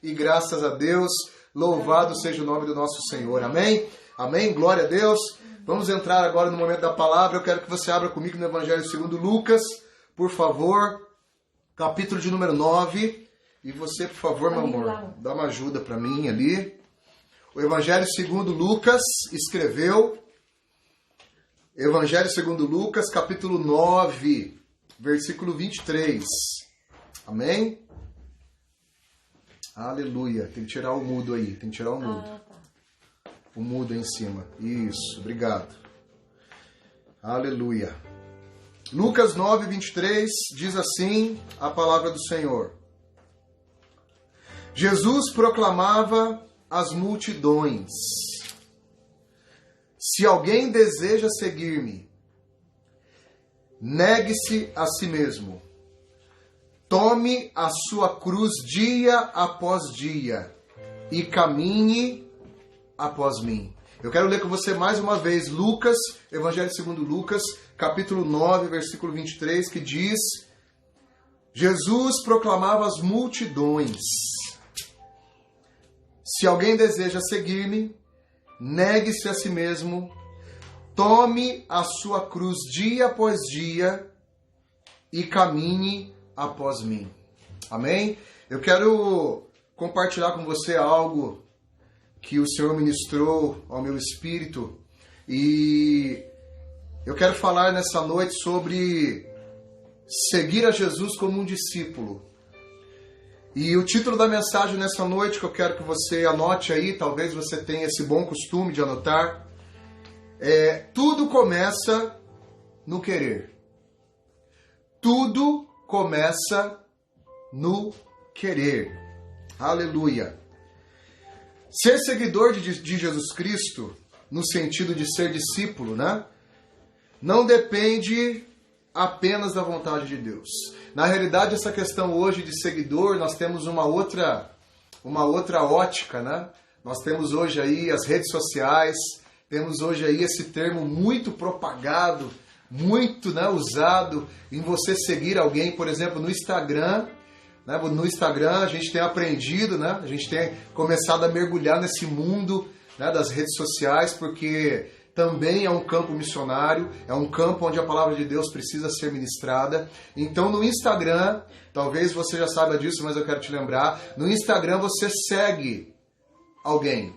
e graças a Deus. Louvado seja o nome do nosso Senhor. Amém? Amém? Glória a Deus. Vamos entrar agora no momento da palavra. Eu quero que você abra comigo no Evangelho segundo Lucas, por favor, capítulo de número 9. E você, por favor, meu amor, dá uma ajuda para mim ali. O Evangelho segundo Lucas escreveu. Evangelho segundo Lucas, capítulo 9, versículo 23. Amém? Aleluia. Tem que tirar o mudo aí. Tem que tirar o mudo. O mudo aí em cima. Isso. Obrigado. Aleluia. Lucas 9, 23 diz assim a palavra do Senhor. Jesus proclamava às multidões: se alguém deseja seguir-me, negue-se a si mesmo. Tome a sua cruz dia após dia e caminhe após mim. Eu quero ler com você mais uma vez Lucas, Evangelho segundo Lucas, capítulo 9, versículo 23, que diz: Jesus proclamava às multidões: se alguém deseja seguir-me, negue-se a si mesmo, tome a sua cruz dia após dia e caminhe após mim. Amém? Eu quero compartilhar com você algo que o Senhor ministrou ao meu espírito e eu quero falar nessa noite sobre seguir a Jesus como um discípulo. E o título da mensagem nessa noite, que eu quero que você anote aí, talvez você tenha esse bom costume de anotar, é: tudo começa no querer. Tudo começa no querer. Aleluia. Ser seguidor de Jesus Cristo, no sentido de ser discípulo, né? Não depende apenas da vontade de Deus. Na realidade, essa questão hoje de seguidor, nós temos uma outra ótica, né? Nós temos hoje aí as redes sociais, temos hoje aí esse termo muito propagado, muito, né, usado em você seguir alguém, por exemplo, no Instagram. Né? No Instagram a gente tem aprendido, né? A gente tem começado a mergulhar nesse mundo, né, das redes sociais, porque também é um campo missionário, é um campo onde a palavra de Deus precisa ser ministrada. Então no Instagram, talvez você já saiba disso, mas eu quero te lembrar, no Instagram você segue alguém.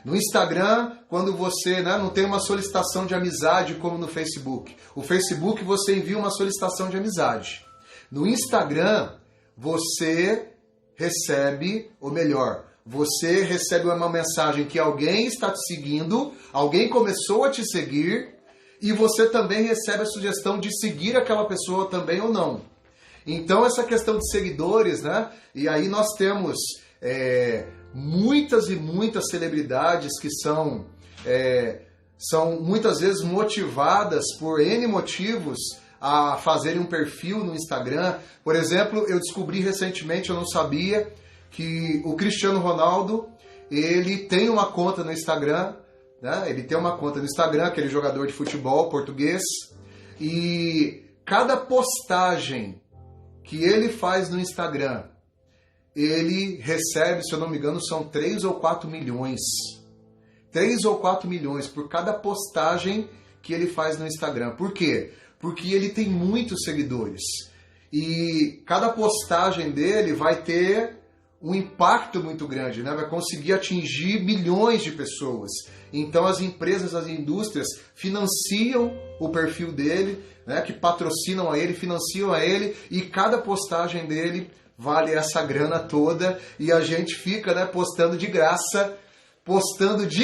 No Instagram, quando você, né, não tem uma solicitação de amizade como no Facebook. O Facebook você envia uma solicitação de amizade. No Instagram você recebe, ou melhor, você recebe uma mensagem que alguém está te seguindo, alguém começou a te seguir, e você também recebe a sugestão de seguir aquela pessoa também ou não. Então essa questão de seguidores, né? E aí nós temos muitas e muitas celebridades que são muitas vezes motivadas por N motivos a fazerem um perfil no Instagram. Por exemplo, eu descobri recentemente, eu não sabia, que o Cristiano Ronaldo, ele tem uma conta no Instagram, né? Ele tem uma conta no Instagram, aquele jogador de futebol português, e cada postagem que ele faz no Instagram, ele recebe, se eu não me engano, são 3 ou 4 milhões. 3 ou 4 milhões por cada postagem que ele faz no Instagram. Por quê? Porque ele tem muitos seguidores. E cada postagem dele vai ter um impacto muito grande, né? Vai conseguir atingir milhões de pessoas. Então as empresas, as indústrias financiam o perfil dele, né? Que patrocinam a ele, financiam a ele, e cada postagem dele vale essa grana toda, e a gente fica, né, postando de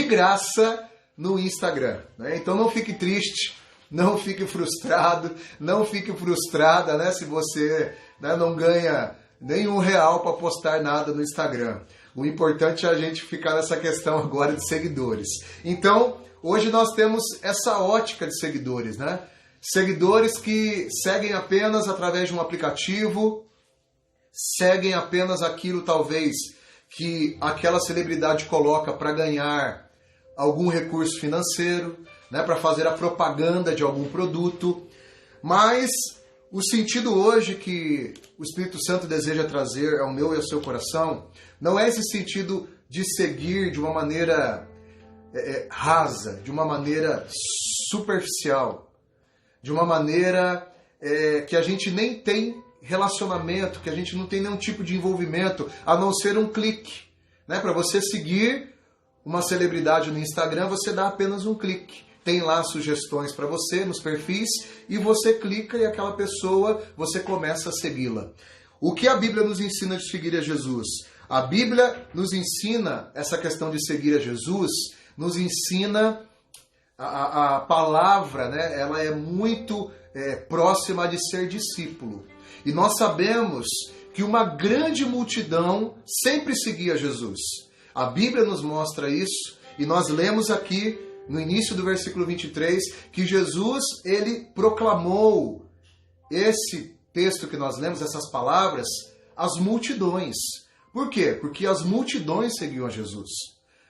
graça no Instagram, né? Então não fique triste, não fique frustrado, não fique frustrada, né, se você, né, não ganha nem R$1 para postar nada no Instagram. O importante é a gente ficar nessa questão agora de seguidores. Então, hoje nós temos essa ótica de seguidores, né? Seguidores que seguem apenas através de um aplicativo, seguem apenas aquilo talvez que aquela celebridade coloca para ganhar algum recurso financeiro, né, para fazer a propaganda de algum produto. Mas O sentido hoje que o Espírito Santo deseja trazer ao meu e ao seu coração não é esse sentido de seguir de uma maneira rasa, de uma maneira superficial, de uma maneira que a gente nem tem relacionamento, que a gente não tem nenhum tipo de envolvimento, a não ser um clique. Né? Para você seguir uma celebridade no Instagram, você dá apenas um clique. Tem lá sugestões para você nos perfis e você clica e aquela pessoa, você começa a segui-la. O que a Bíblia nos ensina de seguir a Jesus? A Bíblia nos ensina essa questão de seguir a Jesus, nos ensina a palavra, né? Ela é muito próxima de ser discípulo. E nós sabemos que uma grande multidão sempre seguia Jesus. A Bíblia nos mostra isso e nós lemos aqui no início do versículo 23, que Jesus, ele proclamou esse texto que nós lemos, essas palavras, às multidões. Por quê? Porque as multidões seguiam a Jesus.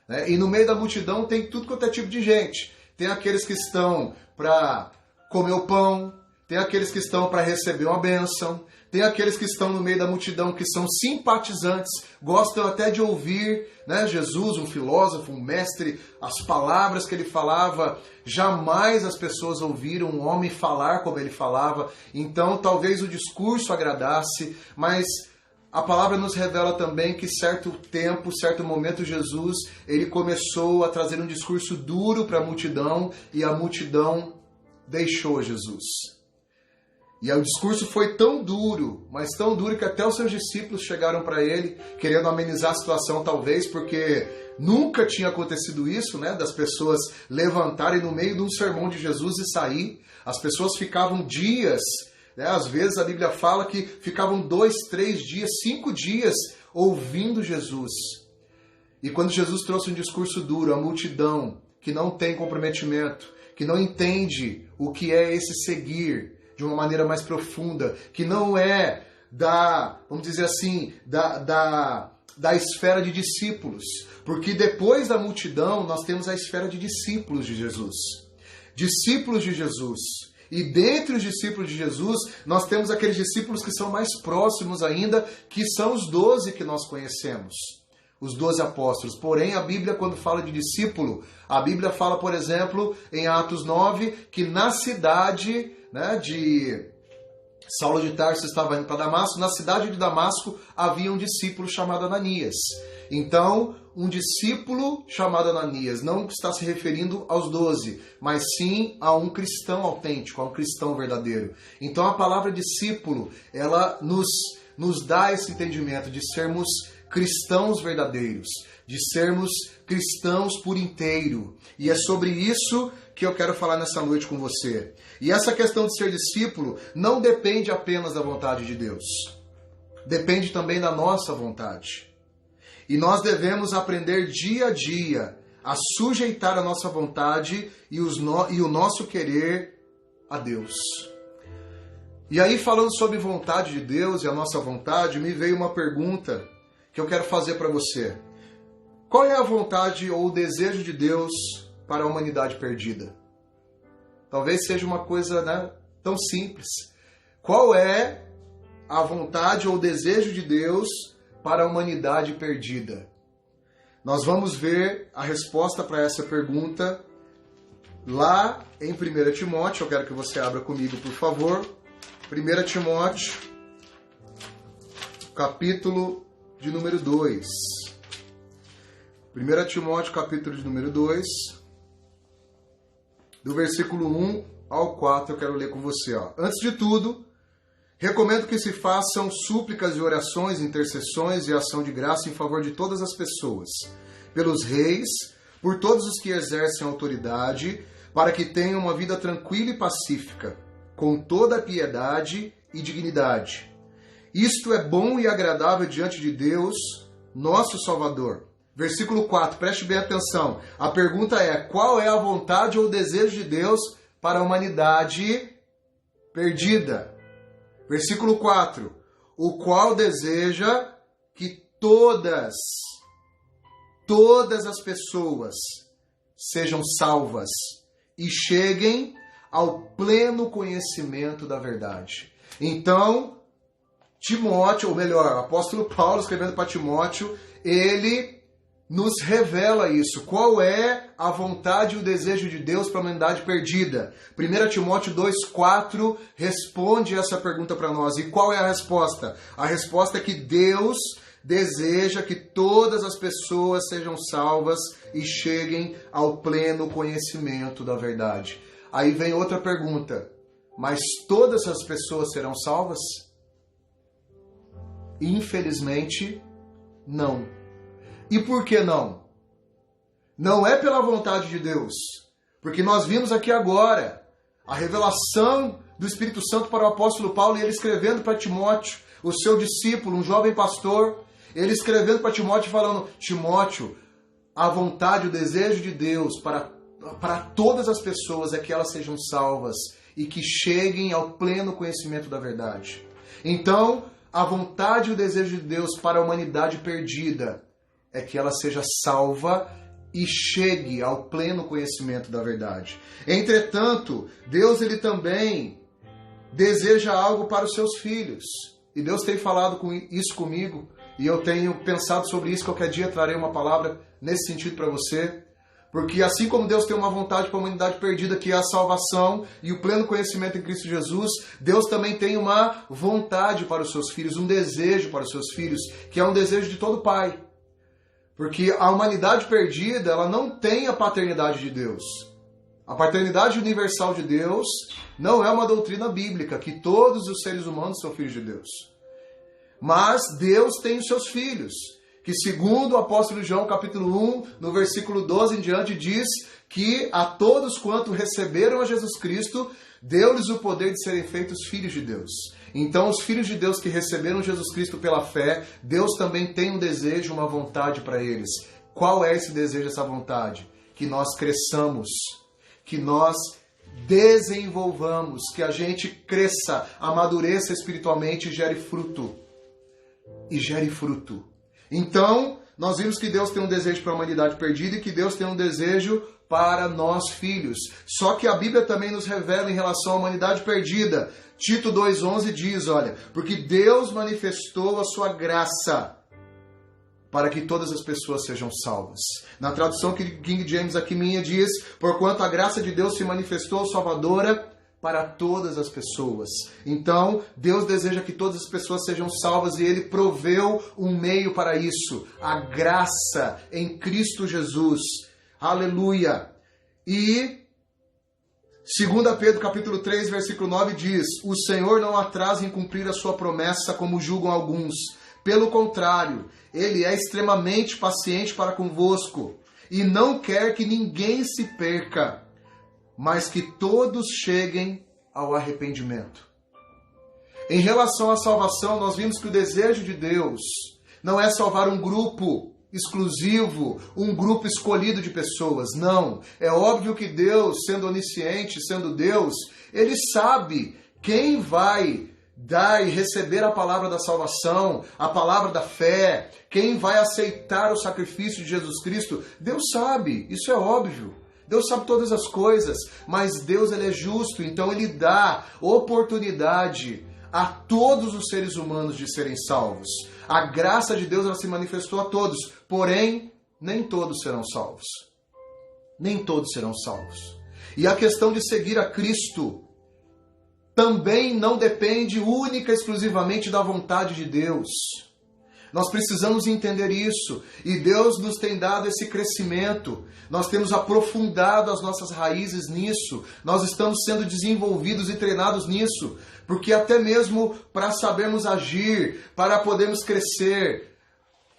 Né? E no meio da multidão tem tudo quanto é tipo de gente. Tem aqueles que estão para comer o pão, tem aqueles que estão para receber uma bênção, tem aqueles que estão no meio da multidão que são simpatizantes, gostam até de ouvir, né, Jesus, um filósofo, um mestre, as palavras que ele falava. Jamais as pessoas ouviram um homem falar como ele falava, então talvez o discurso agradasse, mas a palavra nos revela também que certo tempo, certo momento, Jesus, ele começou a trazer um discurso duro para a multidão e a multidão deixou Jesus. E o discurso foi tão duro, mas tão duro que até os seus discípulos chegaram para ele, querendo amenizar a situação talvez, porque nunca tinha acontecido isso, né, das pessoas levantarem no meio de um sermão de Jesus e sair. As pessoas ficavam dias, né, às vezes a Bíblia fala que ficavam 2, 3 dias, 5 dias ouvindo Jesus. E quando Jesus trouxe um discurso duro, a multidão que não tem comprometimento, que não entende o que é esse seguir de uma maneira mais profunda, que não é vamos dizer assim, da esfera de discípulos. Porque depois da multidão, nós temos a esfera de discípulos de Jesus. Discípulos de Jesus. E dentre os discípulos de Jesus, nós temos aqueles discípulos que são mais próximos ainda, que são os 12 que nós conhecemos. Os 12 apóstolos. Porém, a Bíblia, quando fala de discípulo, a Bíblia fala, por exemplo, em Atos 9, que na cidade, né, de Saulo de Tarso estava indo para Damasco, na cidade de Damasco havia um discípulo chamado Ananias. Então, um discípulo chamado Ananias não está se referindo aos 12, mas sim a um cristão autêntico, a um cristão verdadeiro. Então, a palavra discípulo, ela nos dá esse entendimento de sermos cristãos verdadeiros, de sermos cristãos por inteiro. E é sobre isso que eu quero falar nessa noite com você. E essa questão de ser discípulo não depende apenas da vontade de Deus. Depende também da nossa vontade. E nós devemos aprender dia a dia a sujeitar a nossa vontade e o nosso querer a Deus. E aí, falando sobre vontade de Deus e a nossa vontade, me veio uma pergunta que eu quero fazer para você. Qual é a vontade ou o desejo de Deus para a humanidade perdida? Talvez seja uma coisa, né, tão simples. Qual é a vontade ou o desejo de Deus para a humanidade perdida? Nós vamos ver a resposta para essa pergunta lá em 1 Timóteo. Eu quero que você abra comigo, por favor. 1 Timóteo, capítulo de número 2. 1 Timóteo, capítulo de número 2, do versículo 1 ao 4, eu quero ler com você. Antes de tudo, recomendo que se façam súplicas e orações, intercessões e ação de graça em favor de todas as pessoas, pelos reis, por todos os que exercem autoridade, para que tenham uma vida tranquila e pacífica, com toda a piedade e dignidade. Isto é bom e agradável diante de Deus, nosso Salvador. Versículo 4, preste bem atenção. A pergunta é: qual é a vontade ou o desejo de Deus para a humanidade perdida? Versículo 4, o qual deseja que todas as pessoas sejam salvas e cheguem ao pleno conhecimento da verdade. Então, Timóteo, ou melhor, o apóstolo Paulo escrevendo para Timóteo, ele nos revela isso. Qual é a vontade e o desejo de Deus para a humanidade perdida? 1 Timóteo 2,4 responde essa pergunta para nós. E qual é a resposta? A resposta é que Deus deseja que todas as pessoas sejam salvas e cheguem ao pleno conhecimento da verdade. Aí vem outra pergunta. Mas todas as pessoas serão salvas? Infelizmente, não. E por que não? Não é pela vontade de Deus. Porque nós vimos aqui agora a revelação do Espírito Santo para o apóstolo Paulo, e ele escrevendo para Timóteo, o seu discípulo, um jovem pastor, ele escrevendo para Timóteo falando, Timóteo, a vontade, o desejo de Deus para todas as pessoas é que elas sejam salvas e que cheguem ao pleno conhecimento da verdade. Então, a vontade e o desejo de Deus para a humanidade perdida é que ela seja salva e chegue ao pleno conhecimento da verdade. Entretanto, Deus ele também deseja algo para os seus filhos. E Deus tem falado isso comigo, e eu tenho pensado sobre isso. Qualquer dia trarei uma palavra nesse sentido para você. Porque assim como Deus tem uma vontade para a humanidade perdida, que é a salvação e o pleno conhecimento em Cristo Jesus, Deus também tem uma vontade para os seus filhos, um desejo para os seus filhos, que é um desejo de todo pai. Porque a humanidade perdida, ela não tem a paternidade de Deus. A paternidade universal de Deus não é uma doutrina bíblica, que todos os seres humanos são filhos de Deus. Mas Deus tem os seus filhos, que segundo o apóstolo João, capítulo 1, no versículo 12 em diante, diz que a todos quanto receberam a Jesus Cristo, deu-lhes o poder de serem feitos filhos de Deus. Então, os filhos de Deus que receberam Jesus Cristo pela fé, Deus também tem um desejo, uma vontade para eles. Qual é esse desejo, essa vontade? Que nós cresçamos, que nós desenvolvamos, que a gente cresça, amadureça espiritualmente e gere fruto. E gere fruto. Então, nós vimos que Deus tem um desejo para a humanidade perdida e que Deus tem um desejo para nós filhos. Só que a Bíblia também nos revela em relação à humanidade perdida. Tito 2,11 diz, olha, porque Deus manifestou a sua graça para que todas as pessoas sejam salvas. Na tradução que King James aqui minha diz, porquanto a graça de Deus se manifestou salvadora para todas as pessoas. Então, Deus deseja que todas as pessoas sejam salvas e Ele proveu um meio para isso. A graça em Cristo Jesus. Aleluia! E 2 Pedro capítulo 3, versículo 9 diz, o Senhor não atrasa em cumprir a sua promessa, como julgam alguns. Pelo contrário, Ele é extremamente paciente para convosco e não quer que ninguém se perca, mas que todos cheguem ao arrependimento. Em relação à salvação, nós vimos que o desejo de Deus não é salvar um grupo exclusivo, um grupo escolhido de pessoas. Não. É óbvio que Deus, sendo onisciente, sendo Deus, Ele sabe quem vai dar e receber a palavra da salvação, a palavra da fé, quem vai aceitar o sacrifício de Jesus Cristo. Deus sabe, isso é óbvio. Deus sabe todas as coisas, mas Deus ele é justo, então Ele dá oportunidade a todos os seres humanos de serem salvos. A graça de Deus ela se manifestou a todos, porém, nem todos serão salvos. Nem todos serão salvos. E a questão de seguir a Cristo também não depende única e exclusivamente da vontade de Deus. Nós precisamos entender isso. E Deus nos tem dado esse crescimento. Nós temos aprofundado as nossas raízes nisso. Nós estamos sendo desenvolvidos e treinados nisso. Porque até mesmo para sabermos agir, para podermos crescer.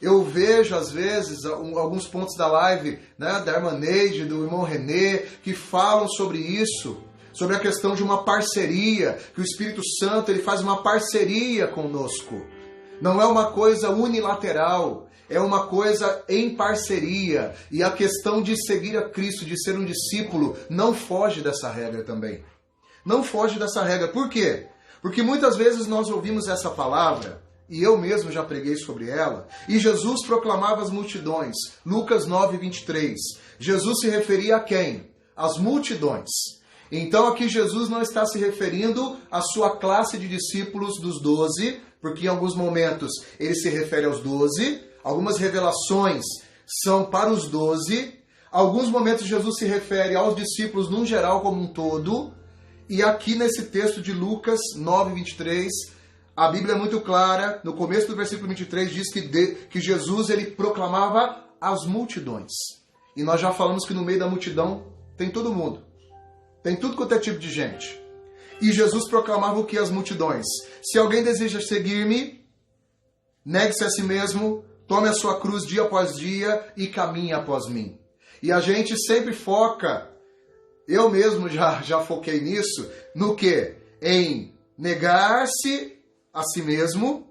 Eu vejo, às vezes, alguns pontos da live, né, da irmã Neide, do irmão Renê, que falam sobre isso. Sobre a questão de uma parceria. Que o Espírito Santo ele faz uma parceria conosco. Não é uma coisa unilateral, é uma coisa em parceria. E a questão de seguir a Cristo, de ser um discípulo, não foge dessa regra também. Não foge dessa regra. Por quê? Porque muitas vezes nós ouvimos essa palavra, e eu mesmo já preguei sobre ela, e Jesus proclamava às multidões. Lucas 9, 23. Jesus se referia a quem? Às multidões. Então aqui Jesus não está se referindo à sua classe de discípulos dos 12, porque em alguns momentos ele se refere aos 12, algumas revelações são para os 12, alguns momentos Jesus se refere aos discípulos num geral como um todo, e aqui nesse texto de Lucas 9, 23, a Bíblia é muito clara, no começo do versículo 23 diz que Jesus ele proclamava às multidões. E nós já falamos que no meio da multidão tem todo mundo. Tem tudo quanto é tipo de gente. E Jesus proclamava o que às multidões? Se alguém deseja seguir-me, negue-se a si mesmo, tome a sua cruz dia após dia e caminhe após mim. E a gente sempre foca, eu mesmo já foquei nisso, no quê? Em negar-se a si mesmo,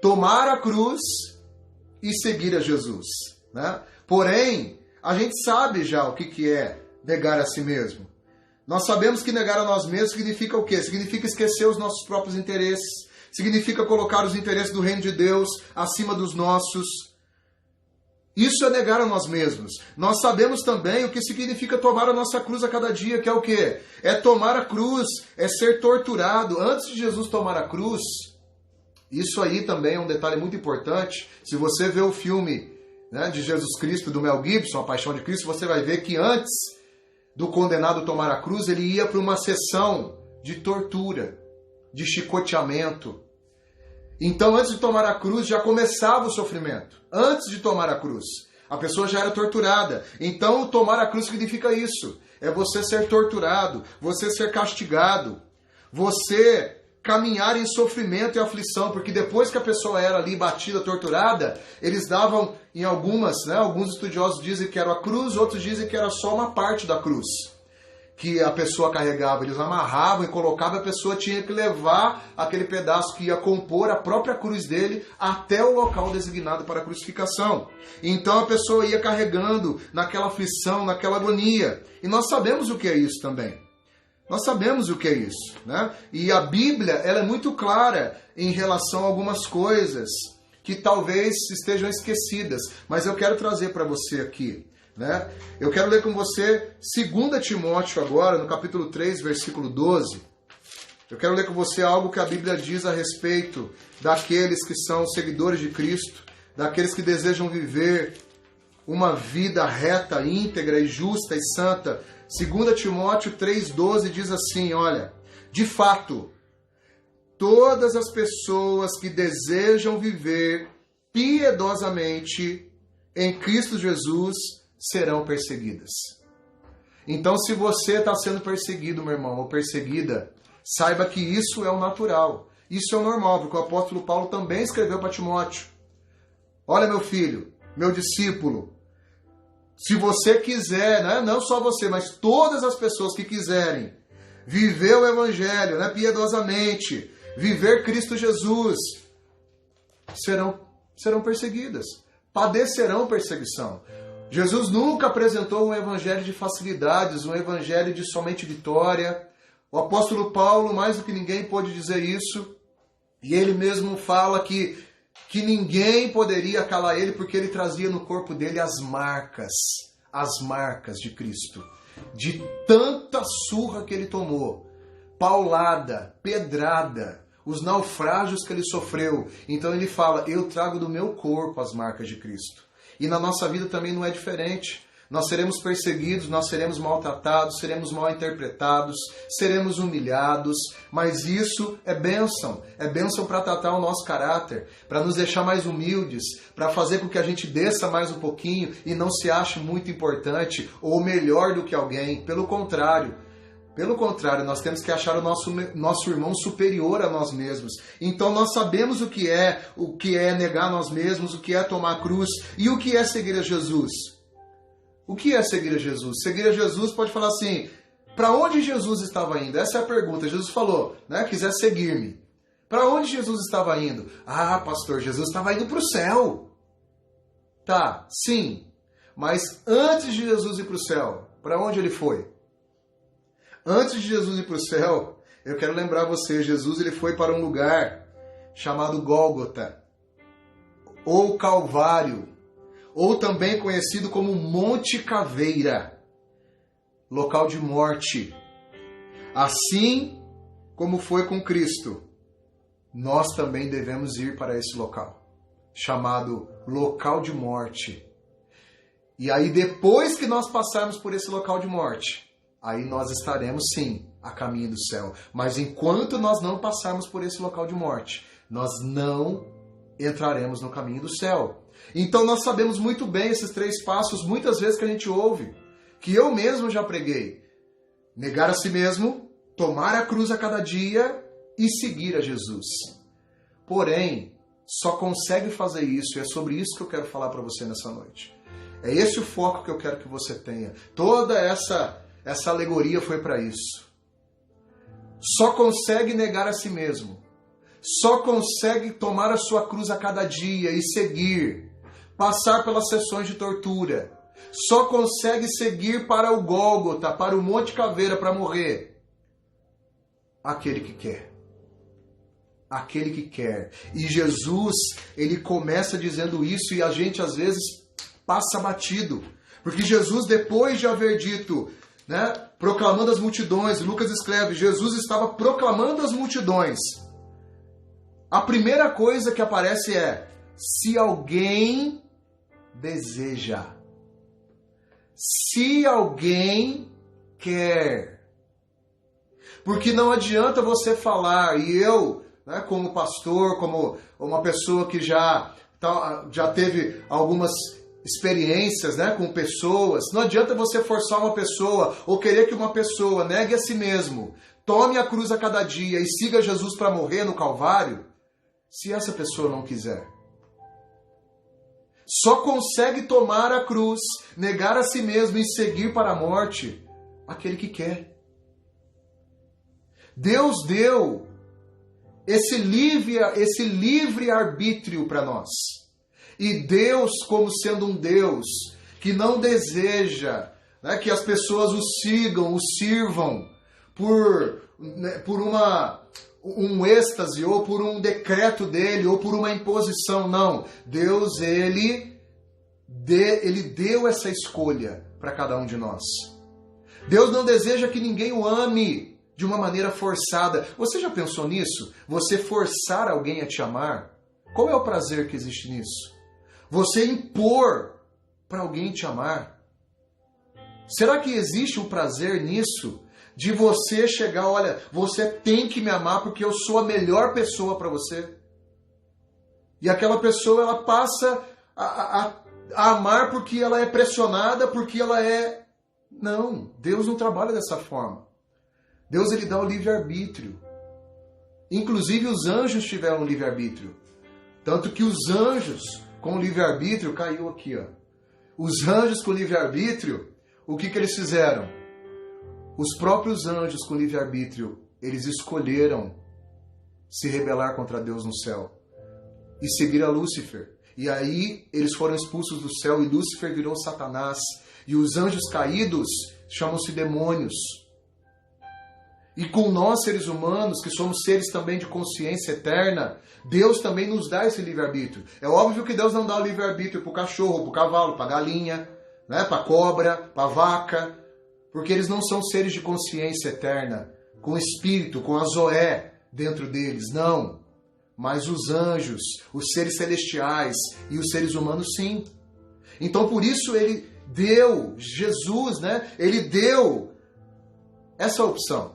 tomar a cruz e seguir a Jesus, né? Porém, a gente sabe já o que é negar a si mesmo. Nós sabemos que negar a nós mesmos significa o quê? Significa esquecer os nossos próprios interesses, significa colocar os interesses do reino de Deus acima dos nossos. Isso é negar a nós mesmos. Nós sabemos também o que significa tomar a nossa cruz a cada dia, que é o quê? É tomar a cruz, é ser torturado. Antes de Jesus tomar a cruz, isso aí também é um detalhe muito importante. Se você vê o filme, né, de Jesus Cristo, do Mel Gibson, A Paixão de Cristo, você vai ver que antes do condenado tomar a cruz, ele ia para uma sessão de tortura, de chicoteamento. Então, antes de tomar a cruz, já começava o sofrimento. Antes de tomar a cruz, a pessoa já era torturada. Então, tomar a cruz significa isso. É você ser torturado, você ser castigado, você caminhar em sofrimento e aflição, porque depois que a pessoa era ali batida, torturada, eles davam em alguns estudiosos dizem que era a cruz, outros dizem que era só uma parte da cruz que a pessoa carregava. Eles amarravam e colocavam, a pessoa tinha que levar aquele pedaço que ia compor a própria cruz dele até o local designado para a crucificação. Então a pessoa ia carregando naquela aflição, naquela agonia. E nós sabemos o que é isso também. Nós sabemos o que é isso, né? E a Bíblia, ela é muito clara em relação a algumas coisas que talvez estejam esquecidas, mas eu quero trazer para você aqui, né? Eu quero ler com você 2 Timóteo agora, no capítulo 3, versículo 12. Eu quero ler com você algo que a Bíblia diz a respeito daqueles que são seguidores de Cristo, daqueles que desejam viver uma vida reta, íntegra e justa e santa. 2 Timóteo 3,12 diz assim, olha, de fato, todas as pessoas que desejam viver piedosamente em Cristo Jesus serão perseguidas. Então, se você está sendo perseguido, meu irmão, ou perseguida, saiba que isso é o natural. Isso é o normal, porque o apóstolo Paulo também escreveu para Timóteo. Olha, meu filho, meu discípulo, se você quiser, né, não só você, mas todas as pessoas que quiserem viver o Evangelho, né, piedosamente, viver Cristo Jesus, serão perseguidas, padecerão perseguição. Jesus nunca apresentou um evangelho de facilidades, um evangelho de somente vitória. O apóstolo Paulo, mais do que ninguém, pôde dizer isso, e ele mesmo fala que ninguém poderia calar ele, porque ele trazia no corpo dele as marcas de Cristo, de tanta surra que ele tomou, paulada, pedrada, os naufrágios que ele sofreu. Então ele fala, eu trago do meu corpo as marcas de Cristo. E na nossa vida também não é diferente. Nós seremos perseguidos, nós seremos maltratados, seremos mal interpretados, seremos humilhados, mas isso é bênção para tratar o nosso caráter, para nos deixar mais humildes, para fazer com que a gente desça mais um pouquinho e não se ache muito importante ou melhor do que alguém. Pelo contrário, nós temos que achar o nosso irmão superior a nós mesmos. Então nós sabemos o que é negar nós mesmos, o que é tomar a cruz e o que é seguir a Jesus. O que é seguir a Jesus? Seguir a Jesus pode falar assim, para onde Jesus estava indo? Essa é a pergunta. Jesus falou, né, quiser seguir-me. Para onde Jesus estava indo? Ah, pastor, Jesus estava indo para o céu. Tá, sim. Mas antes de Jesus ir para o céu, para onde ele foi? Antes de Jesus ir para o céu, eu quero lembrar você, Jesus ele foi para um lugar chamado Gólgota, ou Calvário, ou também conhecido como Monte Caveira. local de morte. Assim como foi com Cristo, nós também devemos ir para esse local, chamado local de morte. E aí, depois que nós passarmos por esse local de morte, aí nós estaremos, sim, a caminho do céu. Mas enquanto nós não passarmos por esse local de morte, nós não entraremos no caminho do céu. Então nós sabemos muito bem esses 3 passos, muitas vezes que a gente ouve, que eu mesmo já preguei. Negar a si mesmo, tomar a cruz a cada dia e seguir a Jesus. Porém, só consegue fazer isso, e é sobre isso que eu quero falar para você nessa noite. É esse o foco que eu quero que você tenha. Toda essa alegoria foi para isso. Só consegue negar a si mesmo. Só consegue tomar a sua cruz a cada dia e seguir. Passar pelas sessões de tortura. Só consegue seguir para o Gólgota, para o Monte Caveira, para morrer. Aquele que quer. Aquele que quer. E Jesus, ele começa dizendo isso e a gente às vezes passa batido. Porque Jesus, depois de haver dito, né, proclamando as multidões, Lucas escreve, Jesus estava proclamando as multidões. A primeira coisa que aparece é, se alguém deseja. Se alguém quer. Porque não adianta você falar, e eu, né, como pastor, como uma pessoa que já teve algumas experiências, né, com pessoas, não adianta você forçar uma pessoa ou querer que uma pessoa negue a si mesmo, tome a cruz a cada dia e siga Jesus para morrer no Calvário, se essa pessoa não quiser. Só consegue tomar a cruz, negar a si mesmo e seguir para a morte aquele que quer. Deus deu esse livre arbítrio para nós. E Deus, como sendo um Deus que não deseja, né, que as pessoas o sigam, o sirvam por um êxtase, ou por um decreto dele, ou por uma imposição, não. Deus, ele deu essa escolha para cada um de nós. Deus não deseja que ninguém o ame de uma maneira forçada. Você já pensou nisso? Você forçar alguém a te amar? Qual é o prazer que existe nisso? Você impor para alguém te amar? Será que existe um prazer nisso? De você chegar, olha, você tem que me amar porque eu sou a melhor pessoa para você. E aquela pessoa, ela passa a amar porque ela é pressionada, porque ela é... Não, Deus não trabalha dessa forma. Deus, ele dá o livre-arbítrio. Inclusive os anjos tiveram livre-arbítrio. Tanto que os anjos com livre-arbítrio, caiu aqui, ó. Os anjos com livre-arbítrio, o que eles fizeram? Os próprios anjos com livre-arbítrio, eles escolheram se rebelar contra Deus no céu e seguir a Lúcifer. E aí eles foram expulsos do céu e Lúcifer virou Satanás. E os anjos caídos chamam-se demônios. E com nós, seres humanos, que somos seres também de consciência eterna, Deus também nos dá esse livre-arbítrio. É óbvio que Deus não dá o livre-arbítrio para o cachorro, para o cavalo, para a galinha, né, para a cobra, para a vaca, porque eles não são seres de consciência eterna, com espírito, com a Zoé dentro deles, não. Mas os anjos, os seres celestiais e os seres humanos, sim. Então por isso ele deu, Jesus, né, ele deu essa opção.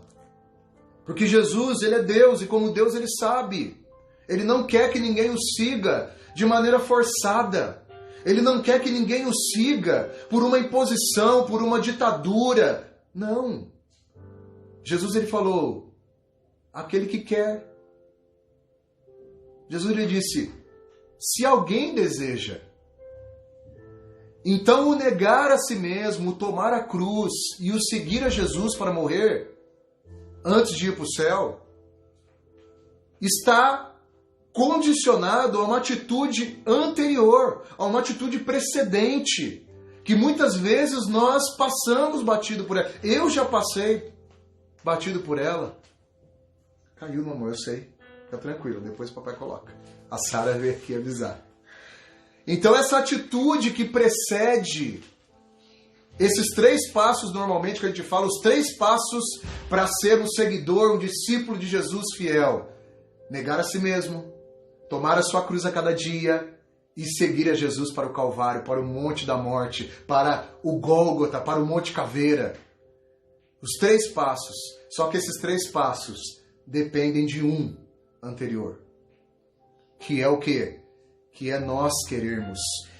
Porque Jesus, ele é Deus, e como Deus, ele sabe. Ele não quer que ninguém o siga de maneira forçada. Ele não quer que ninguém o siga por uma imposição, por uma ditadura. Não. Jesus, ele falou, aquele que quer. Jesus, ele disse, se alguém deseja. Então o negar a si mesmo, o tomar a cruz e o seguir a Jesus para morrer, antes de ir para o céu, está condicionado a uma atitude anterior, a uma atitude precedente, que muitas vezes nós passamos batido por ela. Eu já passei batido por ela. Caiu, meu amor, eu sei. Fica tranquilo, depois o papai coloca. A Sara veio aqui avisar. Então essa atitude que precede Esses 3 passos, normalmente, que a gente fala, os 3 passos para ser um seguidor, um discípulo de Jesus fiel. Negar a si mesmo, tomar a sua cruz a cada dia e seguir a Jesus para o Calvário, para o Monte da Morte, para o Gólgota, para o Monte Caveira. Os 3 passos. Só que esses 3 passos dependem de um anterior. Que é o quê? Que é nós querermos.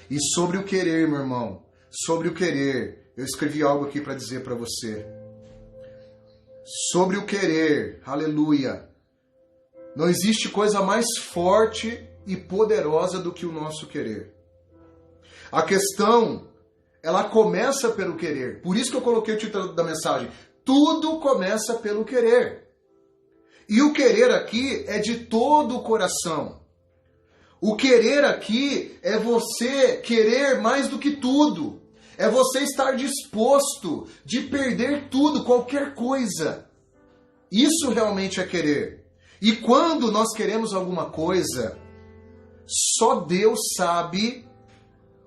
E sobre o querer, meu irmão, sobre o querer, eu escrevi algo aqui para dizer para você. Sobre o querer, aleluia. Não existe coisa mais forte e poderosa do que o nosso querer. A questão, ela começa pelo querer. Por isso que eu coloquei o título da mensagem. Tudo começa pelo querer. E o querer aqui é de todo o coração. O querer aqui é você querer mais do que tudo. É você estar disposto de perder tudo, qualquer coisa. Isso realmente é querer. E quando nós queremos alguma coisa, só Deus sabe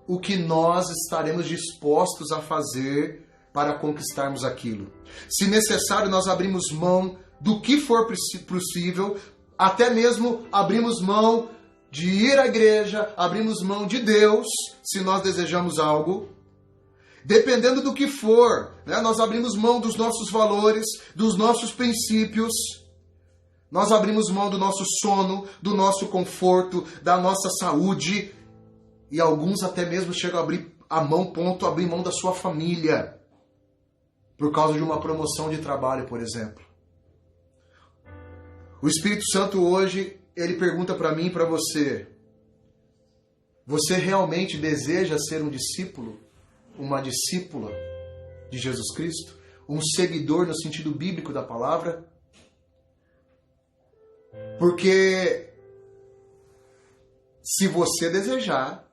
o que nós estaremos dispostos a fazer para conquistarmos aquilo. Se necessário, nós abrimos mão do que for possível, até mesmo abrimos mão de ir à igreja, abrimos mão de Deus, se nós desejamos algo. Dependendo do que for, né? Nós abrimos mão dos nossos valores, dos nossos princípios. Nós abrimos mão do nosso sono, do nosso conforto, da nossa saúde. E alguns até mesmo chegam a abrir abrir mão da sua família. Por causa de uma promoção de trabalho, por exemplo. O Espírito Santo hoje, ele pergunta para mim e para você. Você realmente deseja ser um discípulo? Uma discípula de Jesus Cristo? Um seguidor no sentido bíblico da palavra? Porque se você desejar,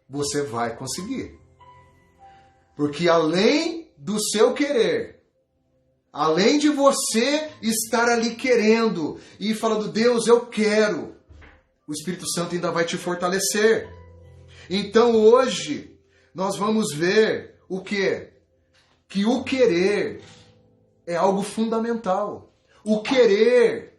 você vai conseguir. Porque além do seu querer, além de você estar ali querendo e falando, Deus, eu quero, o Espírito Santo ainda vai te fortalecer. Então hoje nós vamos ver o quê? Que o querer é algo fundamental. O querer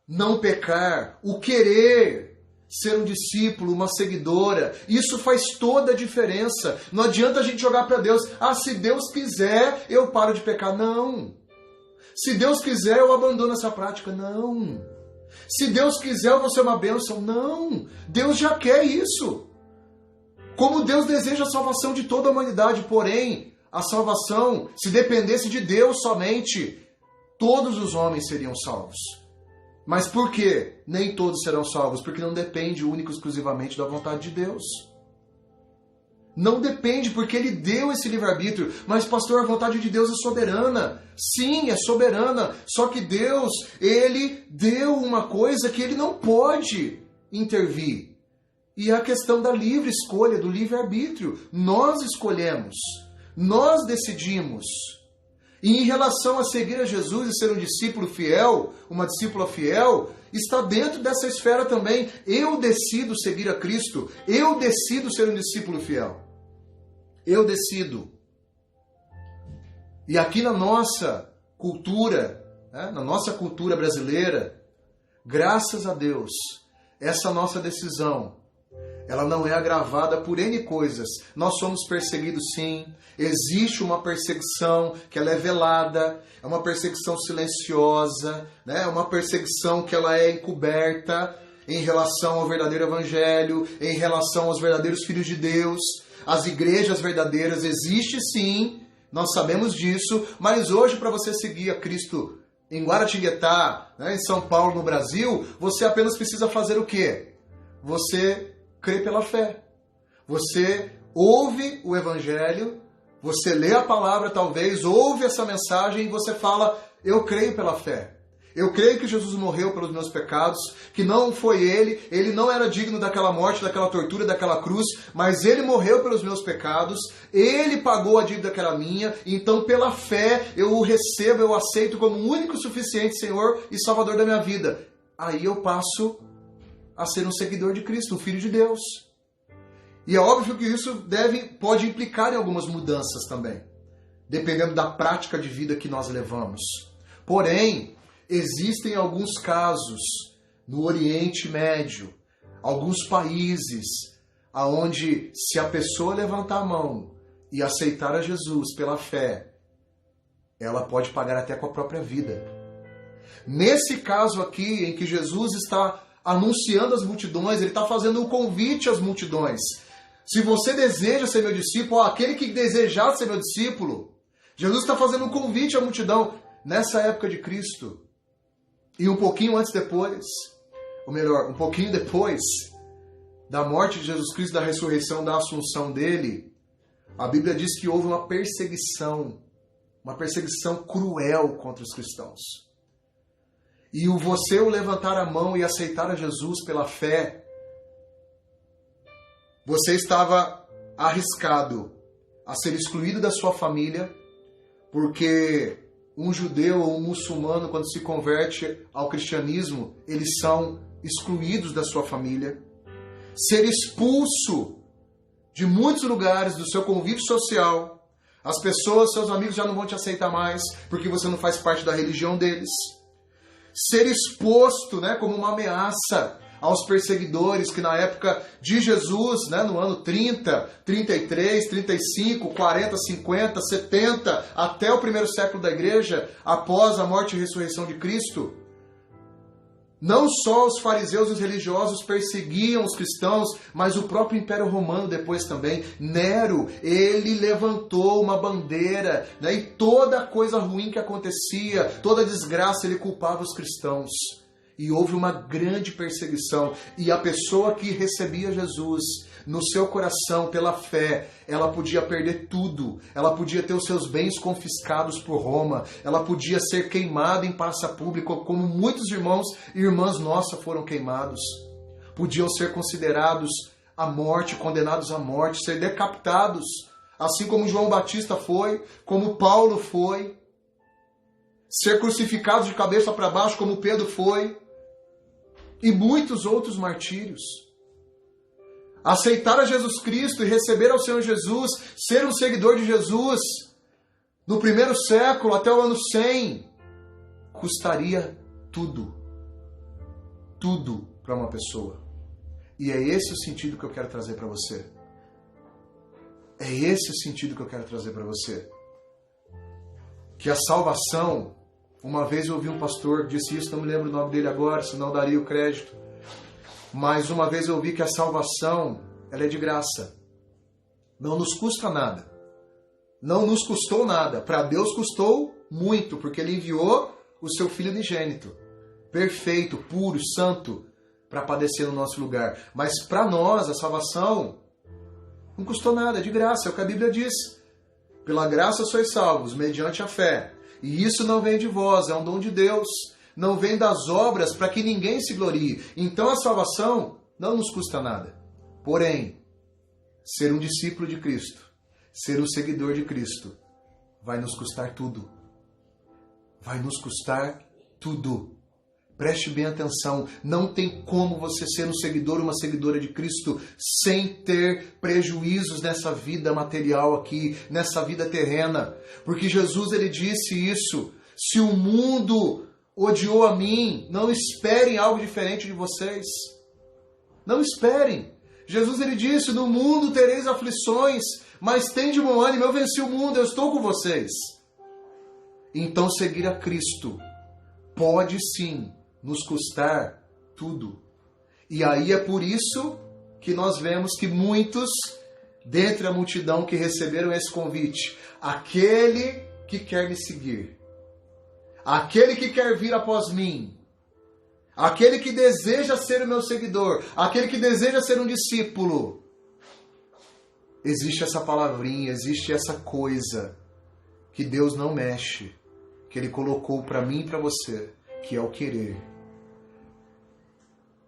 não pecar, o querer ser um discípulo, uma seguidora, isso faz toda a diferença. Não adianta a gente jogar para Deus, se Deus quiser, eu paro de pecar. Não. Se Deus quiser, eu abandono essa prática. Não. Se Deus quiser, eu vou ser uma bênção. Não. Deus já quer isso. Como Deus deseja a salvação de toda a humanidade, porém, a salvação, se dependesse de Deus somente, todos os homens seriam salvos. Mas por quê? Nem todos serão salvos, porque não depende único e exclusivamente da vontade de Deus. Não depende, porque Ele deu esse livre-arbítrio. Mas, pastor, a vontade de Deus é soberana. Sim, é soberana. Só que Deus, Ele deu uma coisa que Ele não pode intervir. E é a questão da livre escolha, do livre-arbítrio. Nós escolhemos. Nós decidimos. E em relação a seguir a Jesus e ser um discípulo fiel, uma discípula fiel, está dentro dessa esfera também. Eu decido seguir a Cristo. Eu decido ser um discípulo fiel. Eu decido. E aqui na nossa cultura, né, na nossa cultura brasileira, graças a Deus, essa nossa decisão, ela não é agravada por N coisas. Nós somos perseguidos sim. Existe uma perseguição que ela é velada, é uma perseguição silenciosa, né? É uma perseguição que ela é encoberta em relação ao verdadeiro evangelho, em relação aos verdadeiros filhos de Deus. As igrejas verdadeiras existem sim, nós sabemos disso, mas hoje para você seguir a Cristo em Guaratinguetá, né, em São Paulo, no Brasil, você apenas precisa fazer o quê? Você crê pela fé. Você ouve o evangelho, você lê a palavra talvez, ouve essa mensagem e você fala, eu creio pela fé. Eu creio que Jesus morreu pelos meus pecados, que não foi ele não era digno daquela morte, daquela tortura, daquela cruz, mas ele morreu pelos meus pecados, ele pagou a dívida que era minha, então pela fé eu o recebo, eu o aceito como o único e suficiente Senhor e Salvador da minha vida. Aí eu passo a ser um seguidor de Cristo, um filho de Deus. E é óbvio que isso pode implicar em algumas mudanças também, dependendo da prática de vida que nós levamos. Porém, existem alguns casos no Oriente Médio, alguns países, onde se a pessoa levantar a mão e aceitar a Jesus pela fé, ela pode pagar até com a própria vida. Nesse caso aqui, em que Jesus está anunciando às multidões, ele está fazendo um convite às multidões. Se você deseja ser meu discípulo, aquele que desejar ser meu discípulo, Jesus está fazendo um convite à multidão nessa época de Cristo. E um pouquinho antes depois, ou melhor, um pouquinho depois da morte de Jesus Cristo, da ressurreição, da assunção dele, a Bíblia diz que houve uma perseguição cruel contra os cristãos. E você levantar a mão e aceitar a Jesus pela fé, você estava arriscado a ser excluído da sua família, porque um judeu ou um muçulmano, quando se converte ao cristianismo, eles são excluídos da sua família. Ser expulso de muitos lugares, do seu convívio social. As pessoas, seus amigos já não vão te aceitar mais, porque você não faz parte da religião deles. Ser exposto, como uma ameaça aos perseguidores que na época de Jesus, no ano 30, 33, 35, 40, 50, 70, até o primeiro século da igreja, após a morte e ressurreição de Cristo, não só os fariseus e os religiosos perseguiam os cristãos, mas o próprio Império Romano depois também. Nero, ele levantou uma bandeira, e toda coisa ruim que acontecia, toda desgraça, ele culpava os cristãos. E houve uma grande perseguição. E a pessoa que recebia Jesus no seu coração pela fé, ela podia perder tudo. Ela podia ter os seus bens confiscados por Roma. Ela podia ser queimada em praça pública, como muitos irmãos e irmãs nossas foram queimados. Podiam ser considerados à morte, condenados à morte, ser decapitados, assim como João Batista foi, como Paulo foi. Ser crucificados de cabeça para baixo, como Pedro foi. E muitos outros martírios. Aceitar a Jesus Cristo e receber ao Senhor Jesus, ser um seguidor de Jesus, no primeiro século até o ano 100, custaria tudo. Tudo para uma pessoa. E é esse o sentido que eu quero trazer para você. É esse o sentido que eu quero trazer para você. Que a salvação... Uma vez eu ouvi um pastor que disse isso, não me lembro o nome dele agora, senão daria o crédito. Mas uma vez eu ouvi que a salvação, ela é de graça. Não nos custa nada. Não nos custou nada. Para Deus custou muito, porque Ele enviou o seu Filho unigênito, perfeito, puro, santo, para padecer no nosso lugar. Mas para nós, a salvação não custou nada, é de graça, é o que a Bíblia diz. Pela graça sois salvos, mediante a fé. E isso não vem de vós, é um dom de Deus. Não vem das obras para que ninguém se glorie. Então a salvação não nos custa nada. Porém, ser um discípulo de Cristo, ser um seguidor de Cristo, vai nos custar tudo. Vai nos custar tudo. Preste bem atenção, não tem como você ser um seguidor ou uma seguidora de Cristo sem ter prejuízos nessa vida material aqui, nessa vida terrena. Porque Jesus, ele disse isso, se o mundo odiou a mim, não esperem algo diferente de vocês. Não esperem. Jesus, ele disse, no mundo tereis aflições, mas tende bom ânimo, eu venci o mundo, eu estou com vocês. Então seguir a Cristo pode sim nos custar tudo. E aí é por isso que nós vemos que muitos, dentre a multidão que receberam esse convite, aquele que quer me seguir, aquele que quer vir após mim, aquele que deseja ser o meu seguidor, aquele que deseja ser um discípulo, existe essa palavrinha, existe essa coisa que Deus não mexe, que Ele colocou para mim e para você, que é o querer.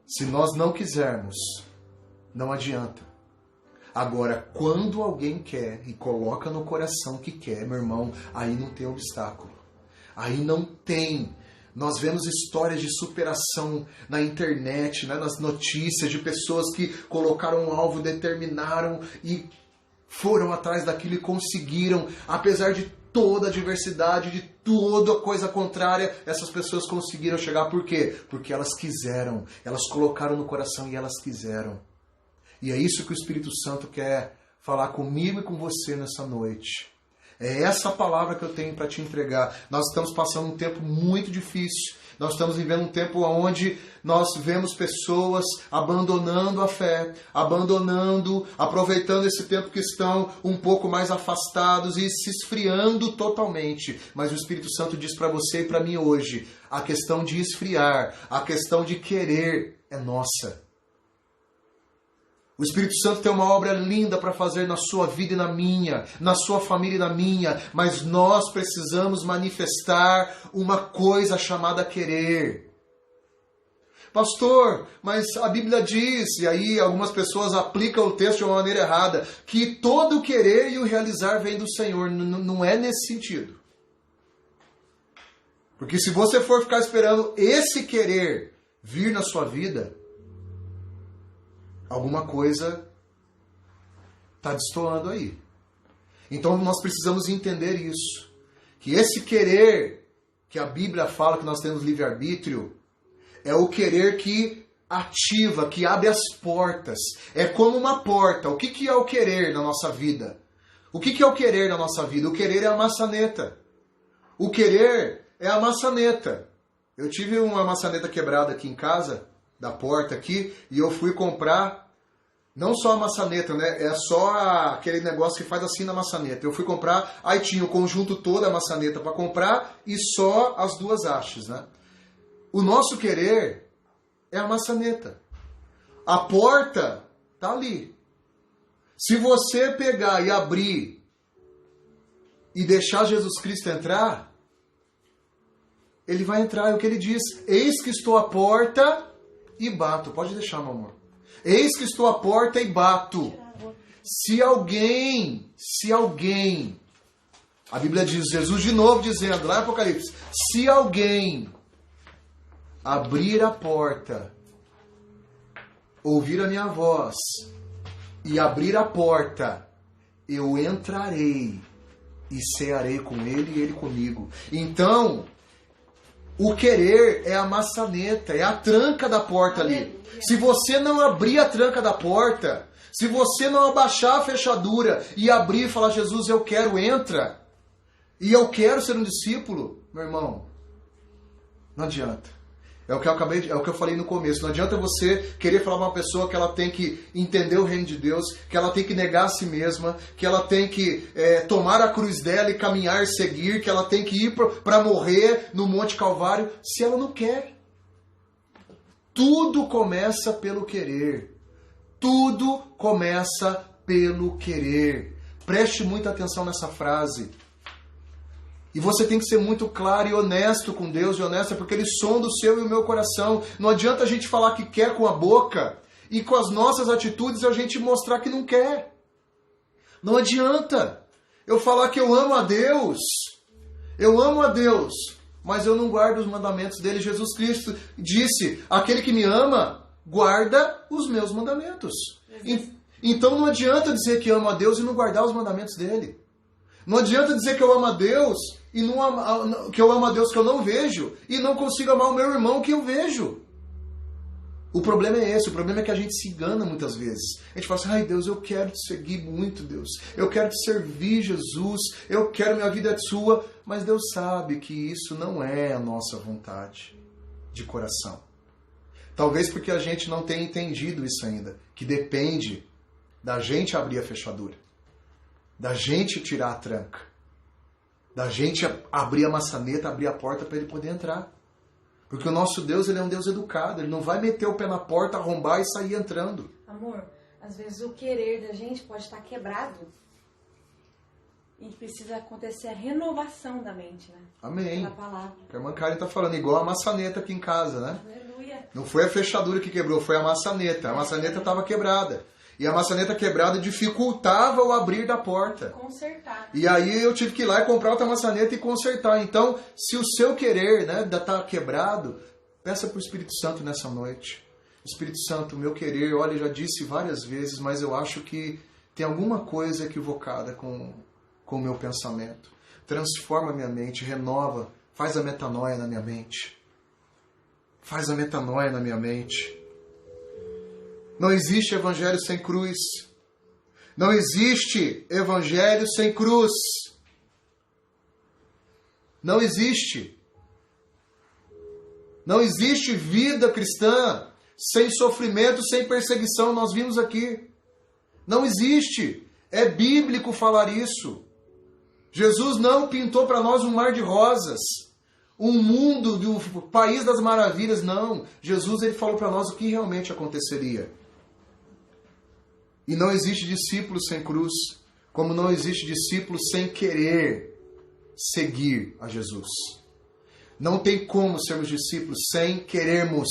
Se nós não quisermos, não adianta. Agora, quando alguém quer e coloca no coração que quer, meu irmão, aí não tem obstáculo. Aí não tem Nós vemos histórias de superação na internet, né, nas notícias, de pessoas que colocaram um alvo, determinaram e foram atrás daquilo e conseguiram, apesar de toda a adversidade, de toda a coisa contrária, essas pessoas conseguiram chegar. Por quê? Porque elas quiseram, elas colocaram no coração e elas quiseram. E é isso que o Espírito Santo quer falar comigo e com você nessa noite. É essa palavra que eu tenho para te entregar. Nós estamos passando um tempo muito difícil. Nós estamos vivendo um tempo onde nós vemos pessoas abandonando a fé, aproveitando esse tempo que estão um pouco mais afastados e se esfriando totalmente. Mas o Espírito Santo diz para você e para mim hoje, a questão de esfriar, a questão de querer é nossa. O Espírito Santo tem uma obra linda para fazer na sua vida e na minha, na sua família e na minha, mas nós precisamos manifestar uma coisa chamada querer. Pastor, mas a Bíblia diz, e aí algumas pessoas aplicam o texto de uma maneira errada, que todo o querer e o realizar vem do Senhor. Não é nesse sentido. Porque se você for ficar esperando esse querer vir na sua vida, alguma coisa está destoando aí. Então nós precisamos entender isso. Que esse querer que a Bíblia fala que nós temos livre-arbítrio é o querer que ativa, que abre as portas. É como uma porta. O que é o querer na nossa vida? O que é o querer na nossa vida? O querer é a maçaneta. O querer é a maçaneta. Eu tive uma maçaneta quebrada aqui em casa, da porta aqui, e eu fui comprar, não só a maçaneta, né? É só aquele negócio que faz assim na maçaneta. Eu fui comprar, aí tinha o conjunto todo, a maçaneta para comprar, e só as duas hastes, né? O nosso querer é a maçaneta. A porta tá ali. Se você pegar e abrir e deixar Jesus Cristo entrar, ele vai entrar, é o que ele diz. Eis que estou à porta e bato. Pode deixar, meu amor. Eis que estou à porta e bato. Se alguém, a Bíblia diz, Jesus de novo dizendo, lá em Apocalipse, se alguém abrir a porta, ouvir a minha voz e abrir a porta, eu entrarei e cearei com ele e ele comigo. Então, o querer é a maçaneta, é a tranca da porta ali. Se você não abrir a tranca da porta, se você não abaixar a fechadura e abrir e falar, Jesus, eu quero, entra, e eu quero ser um discípulo, meu irmão, não adianta. É o que eu falei no começo. Não adianta você querer falar para uma pessoa que ela tem que entender o reino de Deus, que ela tem que negar a si mesma, que ela tem que tomar a cruz dela e caminhar e seguir, que ela tem que ir para morrer no Monte Calvário, se ela não quer. Tudo começa pelo querer. Tudo começa pelo querer. Preste muita atenção nessa frase. E você tem que ser muito claro e honesto com Deus, e honesta, porque Ele sonda o seu e o meu coração. Não adianta a gente falar que quer com a boca e com as nossas atitudes a gente mostrar que não quer. Não adianta eu falar que eu amo a Deus, mas eu não guardo os mandamentos dele. Jesus Cristo disse, aquele que me ama, guarda os meus mandamentos. Então não adianta dizer que amo a Deus e não guardar os mandamentos dele. Não adianta dizer que eu amo a Deus e que eu amo a Deus que eu não vejo e não consigo amar o meu irmão que eu vejo. O problema é esse, o problema é que a gente se engana muitas vezes. A gente fala assim, ai Deus, eu quero te seguir muito, Deus. Eu quero te servir, Jesus. Eu quero, minha vida é sua. Mas Deus sabe que isso não é a nossa vontade de coração. Talvez porque a gente não tenha entendido isso ainda, que depende da gente abrir a fechadura. Da gente tirar a tranca, da gente abrir a maçaneta, abrir a porta para ele poder entrar. Porque o nosso Deus, ele é um Deus educado, ele não vai meter o pé na porta, arrombar e sair entrando. Amor, às vezes o querer da gente pode estar quebrado e precisa acontecer a renovação da mente, né? Amém. Pela palavra. Que a irmã Karen está falando, igual a maçaneta aqui em casa, né? Aleluia. Não foi a fechadura que quebrou, foi a maçaneta. A maçaneta estava quebrada. E a maçaneta quebrada dificultava o abrir da porta. Consertar. E aí eu tive que ir lá e comprar outra maçaneta e consertar. Então, se o seu querer, né, tá quebrado, peça para o Espírito Santo nessa noite. Espírito Santo, o meu querer, olha, eu já disse várias vezes, mas eu acho que tem alguma coisa equivocada com o meu pensamento. Transforma a minha mente, renova, faz a metanoia na minha mente. Faz a metanoia na minha mente. Não existe evangelho sem cruz. Não existe evangelho sem cruz. Não existe. Não existe vida cristã sem sofrimento, sem perseguição. Nós vimos aqui. Não existe. É bíblico falar isso. Jesus não pintou para nós um mar de rosas, um mundo do país das maravilhas. Não. Jesus ele falou para nós o que realmente aconteceria. E não existe discípulo sem cruz, como não existe discípulo sem querer seguir a Jesus. Não tem como sermos discípulos sem querermos.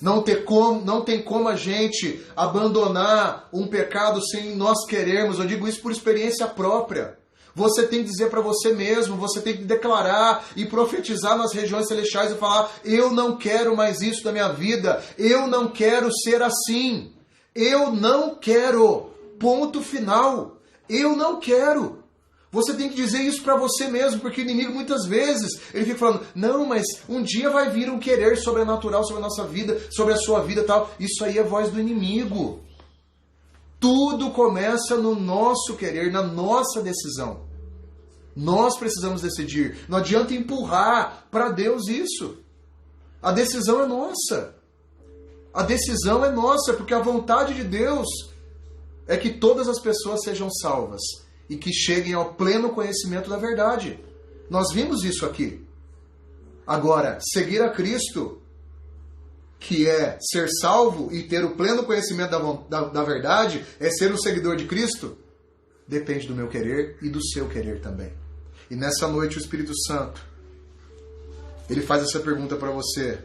Não tem como a gente abandonar um pecado sem nós querermos. Eu digo isso por experiência própria. Você tem que dizer para você mesmo, você tem que declarar e profetizar nas regiões celestiais e falar: eu não quero mais isso da minha vida, eu não quero ser assim. Eu não quero. Ponto final. Eu não quero. Você tem que dizer isso para você mesmo, porque o inimigo muitas vezes ele fica falando: não, mas um dia vai vir um querer sobrenatural sobre a nossa vida, sobre a sua vida e tal. Isso aí é voz do inimigo. Tudo começa no nosso querer, na nossa decisão. Nós precisamos decidir. Não adianta empurrar para Deus isso. A decisão é nossa. A decisão é nossa, porque a vontade de Deus é que todas as pessoas sejam salvas e que cheguem ao pleno conhecimento da verdade. Nós vimos isso aqui. Agora, seguir a Cristo, que é ser salvo e ter o pleno conhecimento da verdade, é ser um seguidor de Cristo, depende do meu querer e do seu querer também. E nessa noite o Espírito Santo, ele faz essa pergunta para você.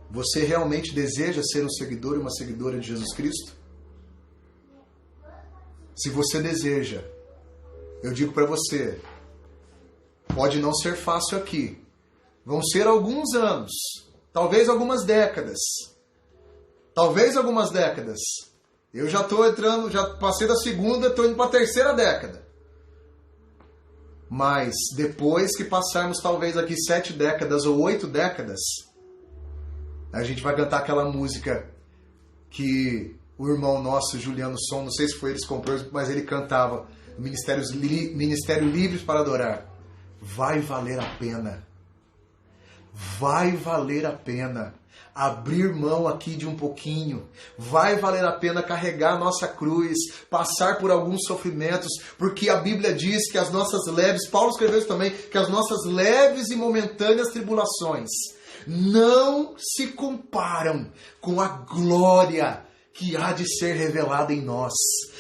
Você realmente deseja ser um seguidor e uma seguidora de Jesus Cristo? Se você deseja, eu digo para você, pode não ser fácil aqui. Vão ser alguns anos, talvez algumas décadas. Talvez algumas décadas. Eu já estou entrando, já passei da segunda, estou indo para a terceira década. Mas depois que passarmos talvez aqui 7 décadas ou 8 décadas, a gente vai cantar aquela música que o irmão nosso, Juliano Som, não sei se foi ele que comprou, mas ele cantava, Ministério Livres para Adorar. Vai valer a pena. Vai valer a pena abrir mão aqui de um pouquinho. Vai valer a pena carregar a nossa cruz, passar por alguns sofrimentos, porque a Bíblia diz que as nossas leves, Paulo escreveu isso também, que as nossas leves e momentâneas tribulações não se comparam com a glória que há de ser revelada em nós.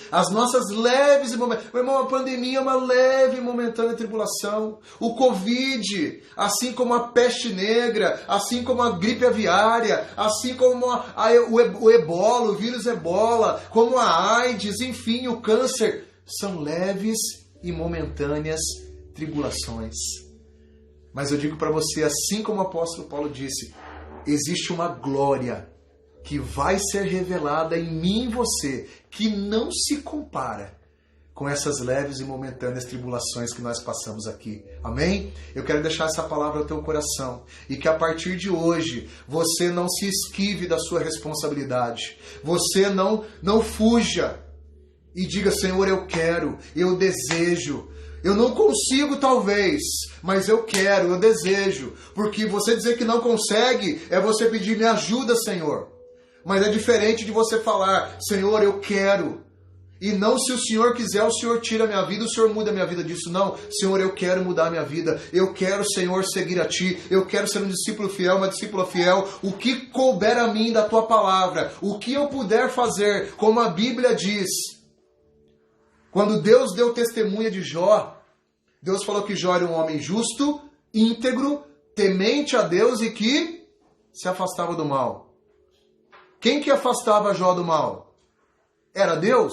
As nossas leves e momentâneas... Meu irmão, a pandemia é uma leve e momentânea tribulação. O Covid, assim como a peste negra, assim como a gripe aviária, assim como o ebola, o vírus ebola, como a AIDS, enfim, o câncer, são leves e momentâneas tribulações. Mas eu digo para você, assim como o apóstolo Paulo disse, existe uma glória que vai ser revelada em mim e em você, que não se compara com essas leves e momentâneas tribulações que nós passamos aqui. Amém? Eu quero deixar essa palavra ao teu coração e que a partir de hoje você não se esquive da sua responsabilidade. Você não fuja e diga: Senhor, eu quero, eu desejo. Eu não consigo talvez, mas eu quero, eu desejo. Porque você dizer que não consegue é você pedir: me ajuda, Senhor. Mas é diferente de você falar: Senhor, eu quero. E não, se o Senhor quiser, o Senhor tira a minha vida, o Senhor muda a minha vida disso. Não, Senhor, eu quero mudar a minha vida. Eu quero, Senhor, seguir a Ti. Eu quero ser um discípulo fiel, uma discípula fiel. O que couber a mim da Tua palavra, o que eu puder fazer, como a Bíblia diz. Quando Deus deu testemunha de Jó, Deus falou que Jó era um homem justo, íntegro, temente a Deus e que se afastava do mal. Quem que afastava Jó do mal? Era Deus?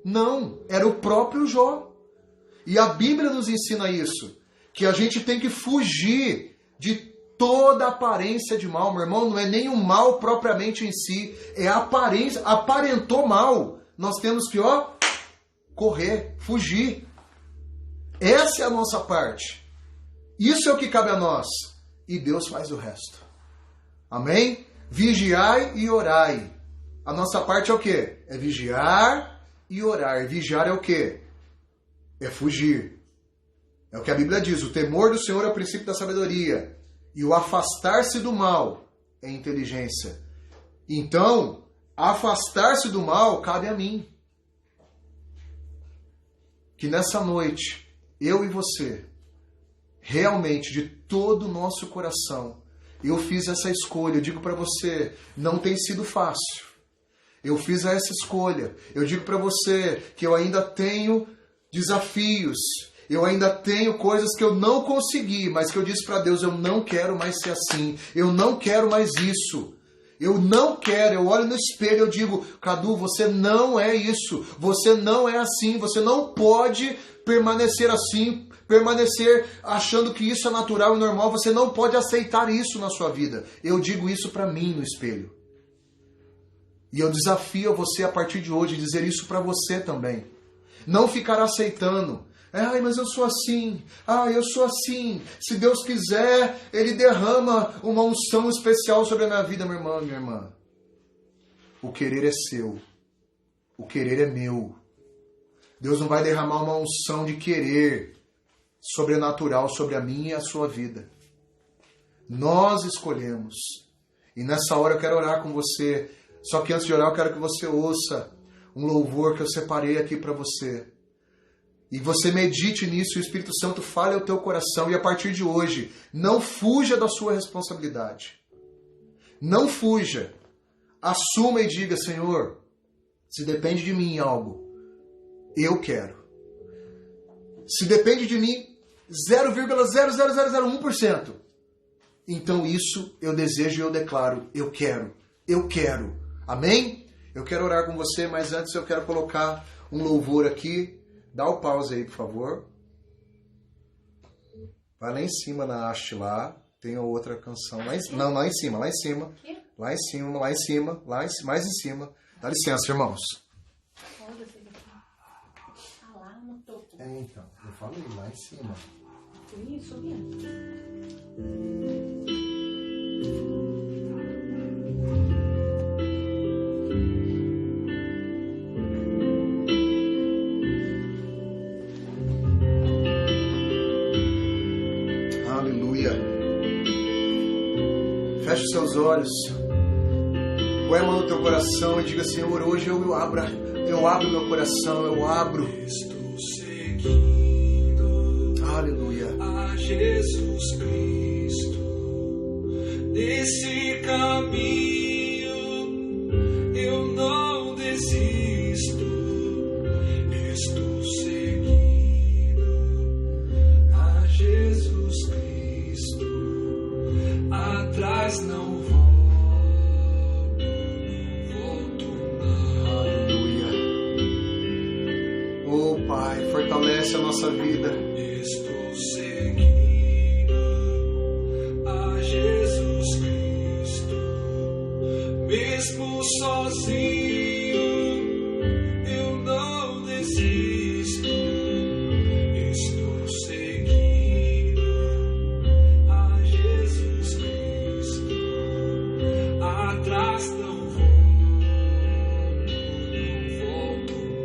Não, era o próprio Jó. E a Bíblia nos ensina isso, que a gente tem que fugir de toda aparência de mal. Meu irmão, não é nem o mal propriamente em si, é a aparência. Aparentou mal, nós temos que, correr, fugir. Essa é a nossa parte. Isso é o que cabe a nós. E Deus faz o resto. Amém? Vigiai e orai. A nossa parte é o quê? É vigiar e orar. Vigiar é o quê? É fugir. É o que a Bíblia diz. O temor do Senhor é o princípio da sabedoria. E o afastar-se do mal é inteligência. Então, afastar-se do mal cabe a mim. Que nessa noite, eu e você, realmente, de todo o nosso coração, eu fiz essa escolha. Eu digo para você, não tem sido fácil. Eu fiz essa escolha. Eu digo para você que eu ainda tenho desafios. Eu ainda tenho coisas que eu não consegui, mas que eu disse para Deus, eu não quero mais ser assim. Eu não quero mais isso. Eu não quero. Eu olho no espelho e eu digo, Cadu, você não é isso. Você não é assim. Você não pode permanecer assim, permanecer achando que isso é natural e normal. Você não pode aceitar isso na sua vida. Eu digo isso para mim no espelho. E eu desafio você a partir de hoje dizer isso para você também. Não ficar aceitando. Ai, mas eu sou assim. Eu sou assim. Se Deus quiser, Ele derrama uma unção especial sobre a minha vida, meu irmão, minha irmã. O querer é seu. O querer é meu. Deus não vai derramar uma unção de querer sobrenatural sobre a minha e a sua vida. Nós escolhemos. E nessa hora eu quero orar com você. Só que antes de orar eu quero que você ouça um louvor que eu separei aqui para você. E você medite nisso e o Espírito Santo fale ao teu coração. E a partir de hoje, não fuja da sua responsabilidade. Não fuja. Assuma e diga, Senhor, se depende de mim algo, eu quero. Se depende de mim 0,00001%, então isso eu desejo e eu declaro, eu quero. Eu quero. Amém? Eu quero orar com você, mas antes eu quero colocar um louvor aqui. Dá o pause aí, por favor. Vai lá em cima na haste lá. Tem outra canção. Lá em, não, lá em cima, lá em cima. Lá em cima, lá em cima, mais em cima. Dá licença, irmãos. Lá no topo. Então, eu falei lá em cima. Isso mesmo. Feche os seus olhos, põe a mão no teu coração e diga, Senhor, hoje eu abro meu coração, eu abro. Estou seguindo Aleluia. a Jesus Cristo. Nesse caminho eu não desisto. Estou seguindo a Jesus Cristo. Atrás não volto não. Aleluia. Oh Pai, fortalece a nossa vida. Estou seguindo a Jesus Cristo. Mesmo sozinho eu não desisto. Estou seguindo a Jesus Cristo. Atrás não volto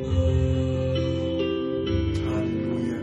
não. Aleluia.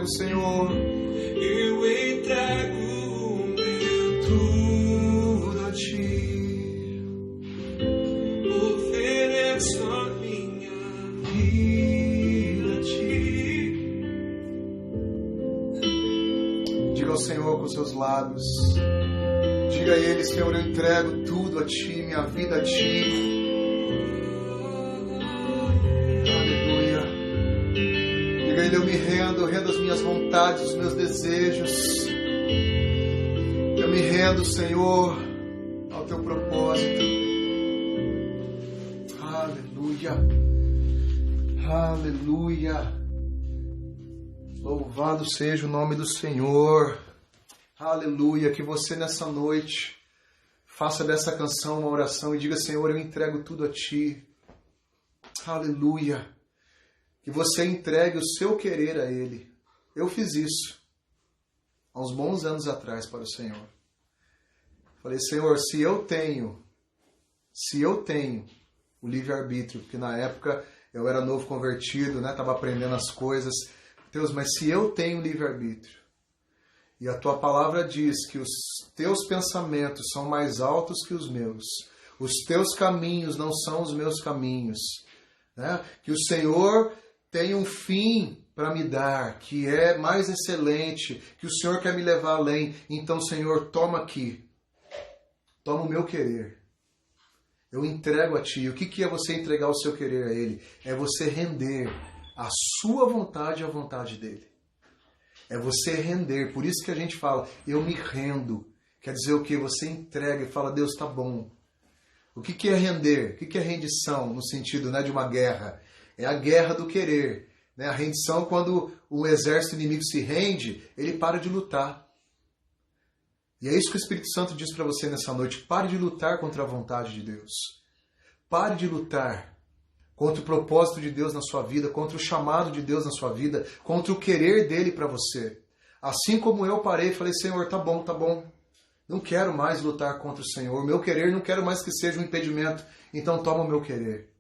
entrego, Senhor. Eu entrego o meu Tudo a Ti. ofereço a minha Vida a Ti. Diga ao Senhor com seus lábios. Diga a Ele, Senhor, eu entrego tudo a Ti, minha vida a Ti. Eu me rendo, eu rendo as minhas vontades, os meus desejos. Eu me rendo, Senhor, ao Teu propósito. Aleluia. Aleluia. Louvado seja o nome do Senhor. Aleluia. Que você nessa noite faça dessa canção uma oração e diga, Senhor, eu entrego tudo a Ti. Aleluia. Que você entregue o seu querer a Ele. Eu fiz isso há uns bons anos atrás para o Senhor. Falei, Senhor, se eu tenho o livre-arbítrio, porque na época eu era novo convertido, né? Estava aprendendo as coisas. Deus, mas se eu tenho livre-arbítrio, e a Tua palavra diz que os Teus pensamentos são mais altos que os meus, os Teus caminhos não são os meus caminhos, né? Que o Senhor tem um fim para me dar, que é mais excelente, que o Senhor quer me levar além. Então, Senhor, toma aqui. Toma o meu querer. Eu entrego a Ti. O que é você entregar o seu querer a Ele? É você render a sua vontade à vontade dEle. É você render. Por isso que a gente fala, eu me rendo. Quer dizer o quê? Você entrega e fala, Deus, tá bom. O que é render? O que é rendição no sentido, né, de uma guerra? É a guerra do querer. Né? A rendição, quando o exército inimigo se rende, ele para de lutar. E é isso que o Espírito Santo diz para você nessa noite. Pare de lutar contra a vontade de Deus. Pare de lutar contra o propósito de Deus na sua vida, contra o chamado de Deus na sua vida, contra o querer dele para você. Assim como eu parei e falei, Senhor, tá bom, tá bom. Não quero mais lutar contra o Senhor. O meu querer não quero mais que seja um impedimento. Então toma o meu querer.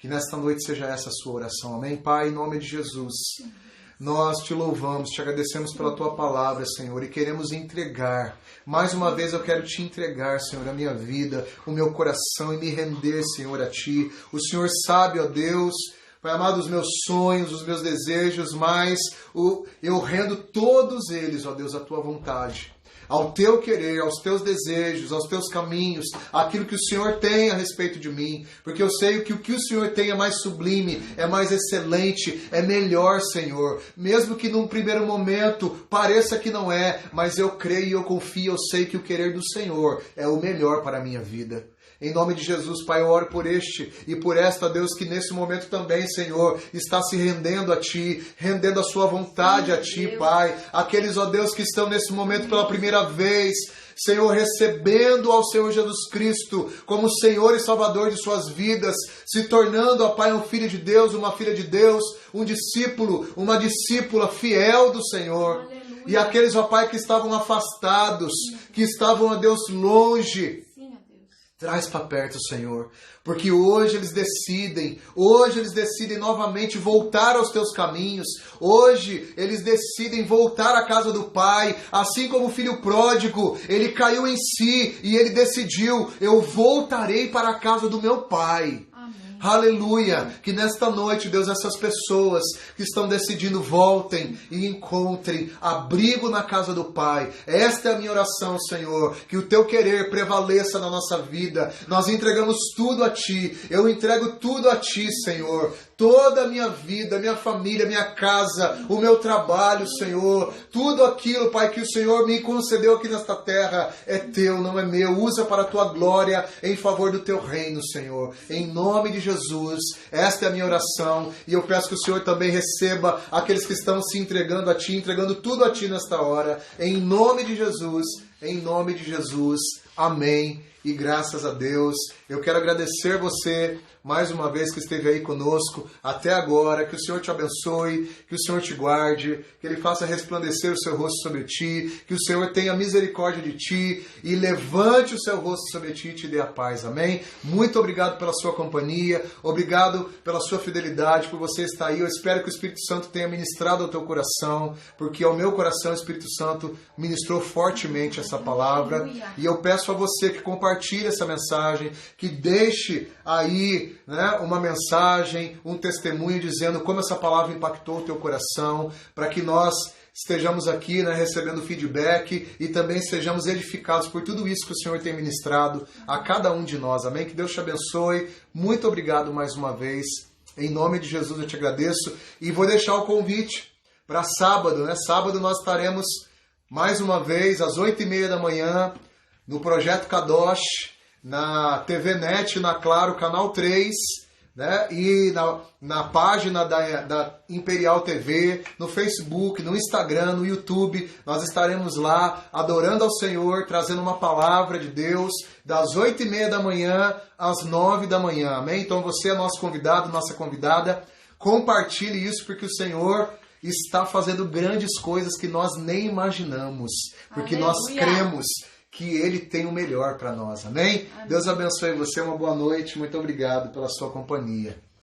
Que nesta noite seja essa a sua oração. Amém? Pai, em nome de Jesus, nós Te louvamos, Te agradecemos pela Tua palavra, Senhor, e queremos entregar. Mais uma vez eu quero Te entregar, Senhor, a minha vida, o meu coração e me render, Senhor, a Ti. O Senhor sabe, ó Deus, Pai amado, os meus sonhos, os meus desejos, mas eu rendo todos eles, ó Deus, à Tua vontade. Ao Teu querer, aos Teus desejos, aos Teus caminhos, aquilo que o Senhor tem a respeito de mim, porque eu sei que o que o Senhor tem é mais sublime, é mais excelente, é melhor, Senhor, mesmo que num primeiro momento pareça que não é, mas eu creio e eu confio, eu sei que o querer do Senhor é o melhor para a minha vida. Em nome de Jesus, Pai, eu oro por este e por esta, Deus, que nesse momento também, Senhor, está se rendendo a Ti, rendendo a sua vontade a Ti, Pai. Aqueles, ó Deus, que estão nesse momento pela primeira vez, Senhor, recebendo ao Senhor Jesus Cristo como Senhor e Salvador de suas vidas, se tornando, ó Pai, um filho de Deus, uma filha de Deus, um discípulo, uma discípula fiel do Senhor. Aleluia. E aqueles, ó Pai, que estavam afastados, que estavam, ó Deus, longe, traz para perto, Senhor, porque hoje eles decidem novamente voltar aos Teus caminhos, hoje eles decidem voltar à casa do Pai, assim como o filho pródigo, ele caiu em si e ele decidiu, eu voltarei para a casa do meu Pai. Amém. Aleluia. Que nesta noite, Deus, essas pessoas que estão decidindo voltem e encontrem abrigo na casa do Pai. Esta é a minha oração, Senhor. Que o teu querer prevaleça na nossa vida. Nós entregamos tudo a Ti. Eu entrego tudo a Ti, Senhor. Toda a minha vida, minha família, minha casa, o meu trabalho, Senhor. Tudo aquilo, Pai, que o Senhor me concedeu aqui nesta terra é Teu, não é meu. Usa para a Tua glória em favor do Teu reino, Senhor. Em nome de Jesus, esta é a minha oração. E eu peço que o Senhor também receba aqueles que estão se entregando a Ti, entregando tudo a Ti nesta hora. Em nome de Jesus, em nome de Jesus. Amém. E graças a Deus, eu quero agradecer você mais uma vez que esteve aí conosco até agora. Que o Senhor te abençoe, que o Senhor te guarde, que Ele faça resplandecer o seu rosto sobre ti, que o Senhor tenha misericórdia de ti e levante o seu rosto sobre ti e te dê a paz. Amém? Muito obrigado pela sua companhia, obrigado pela sua fidelidade, por você estar aí. Eu espero que o Espírito Santo tenha ministrado ao teu coração, porque ao meu coração o Espírito Santo ministrou fortemente essa palavra. E eu peço a você que compartilhe essa mensagem, que deixe aí, né, uma mensagem, um testemunho dizendo como essa palavra impactou o teu coração, para que nós estejamos aqui, né, recebendo feedback e também sejamos edificados por tudo isso que o Senhor tem ministrado a cada um de nós. Amém? Que Deus te abençoe. Muito obrigado mais uma vez. Em nome de Jesus eu te agradeço e vou deixar o convite para sábado, né? Sábado nós estaremos mais uma vez às 8h30 da manhã no Projeto Kadosh, na TV Net, na Claro, Canal 3, né? E na página da Imperial TV, no Facebook, no Instagram, no YouTube. Nós estaremos lá adorando ao Senhor, trazendo uma palavra de Deus, das 8h30 da manhã às 9 da manhã. Amém? Então você é nosso convidado, nossa convidada. Compartilhe isso, porque o Senhor está fazendo grandes coisas que nós nem imaginamos. Porque Aleluia. nós cremos que Ele tem o melhor para nós. Amém? Amém. Deus abençoe você, uma boa noite. Muito obrigado pela sua companhia.